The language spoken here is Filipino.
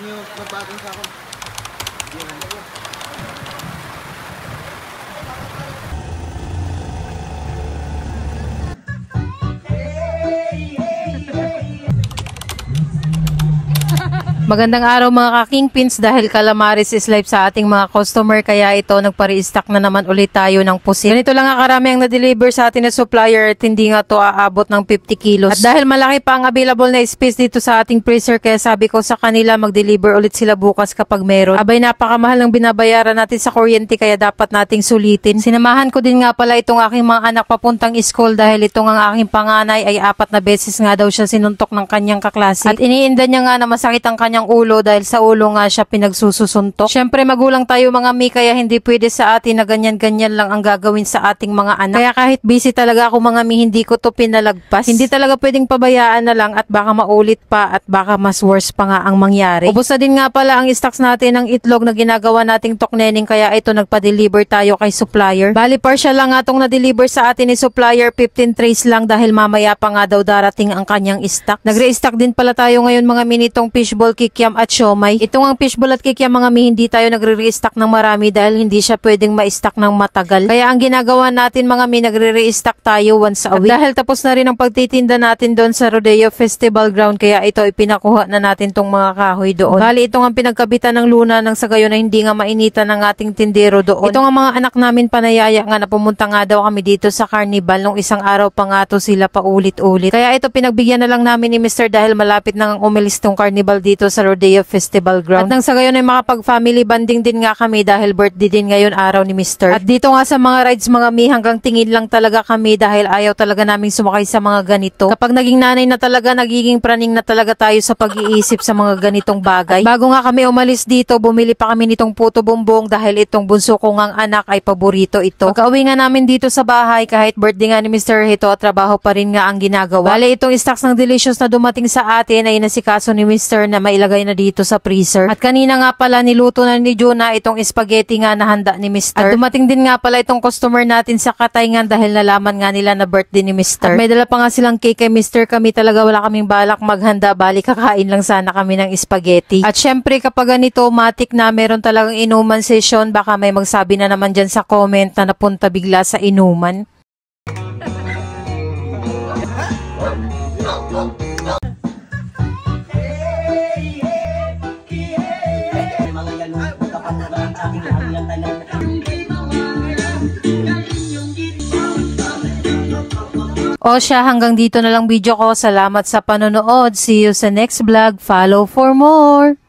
nyo magpagong sa ako. Magandang araw mga ka-kingpins, dahil calamaris is life sa ating mga customer, kaya ito nagpa-restock na naman ulit tayo ng pusit. Ganito lang ang karami ang na-deliver sa atin na supplier at hindi nga to aabot ng 50 kilos. At dahil malaki pa ang available na space dito sa ating freezer, kaya sabi ko sa kanila mag-deliver ulit sila bukas kapag meron. Abay, napakamahal ng binabayaran natin sa kuryente, kaya dapat nating sulitin. Sinamahan ko din nga pala itong aking mga anak papuntang school dahil itong ang aking panganay ay 4 na beses nga daw siya sinuntok ng kanyang kaklase. At iniinda niya nga na masakit ang kanyang ulo dahil sa ulo nga siya pinagsusuntok. Syempre magulang tayo mga mi, kaya hindi pwede sa atin na ganyan-ganyan lang ang gagawin sa ating mga anak. Kaya kahit busy talaga ako mga mi, hindi ko to pinalagpas. Hindi talaga pwedeng pabayaan na lang at baka maulit pa at baka mas worse pa nga ang mangyari. Ubos na din nga pala ang stocks natin ng itlog na ginagawa nating toknening, kaya ito nagpa-deliver tayo kay supplier. Bali partial lang nga itong na-deliver sa atin ni supplier, 15 trays lang dahil mamaya pa nga daw darating ang kanyang stock. Nagre-stock din pala tayo ngayon mga mi nitong fishball, kikiam at siomay. Itong ang fishball at kikiam mga mi, hindi tayo nagre-restock ng marami dahil hindi siya pwedeng ma-stock ng matagal. Kaya ang ginagawa natin mga mi, nagre-restock tayo once a week. At dahil tapos na rin ang pagtitinda natin doon sa Rodeo Festival Ground, kaya ito ipinakuha na natin tong mga kahoy doon. Bali itong ang pinagkabitan ng luna ng sa gayon na hindi nga mainitan ng ating tindero doon. Itong ang mga anak namin panayaya nga na pumunta nga daw kami dito sa carnival, nung isang araw pa nga to sila paulit-ulit. Kaya ito pinagbigyan na lang namin ni Mr. dahil malapit nang umalis tong carnival dito sa Rodeo Festival Ground. At nang sa gayon ay makapag-family banding din nga kami dahil birthday din ngayon araw ni Mr. At dito nga sa mga rides mga mi, hanggang tingin lang talaga kami dahil ayaw talaga naming sumakay sa mga ganito. Kapag naging nanay na talaga, nagiging praning na talaga tayo sa pag-iisip sa mga ganitong bagay. Bago nga kami umalis dito, bumili pa kami nitong puto bumbong dahil itong bunso ko ngang anak ay paborito ito. Pagka-uwi nga namin dito sa bahay, kahit birthday nga ni Mr. Hito, trabaho pa rin nga ang ginagawa. Bale itong stocks ng Delicious na dumating sa atin ay nasikaso ni Mr. na mailagay na dito sa freezer. At kanina nga pala niluto na ni Juna itong spaghetti nga na handa ni Mr. At dumating din nga pala itong customer natin sa Katayngan dahil nalaman nga nila na birthday ni Mr. At may dala pa nga silang cake kay Mr. Kami talaga wala kaming balak maghanda, bali kakain lang sana kami ng spaghetti. At syempre kapag ganito matik na meron talagang inuman session, baka may magsabi na naman dyan sa comment na napunta bigla sa inuman. O siya, hanggang dito na lang video ko. Salamat sa panonood. See you sa next vlog. Follow for more.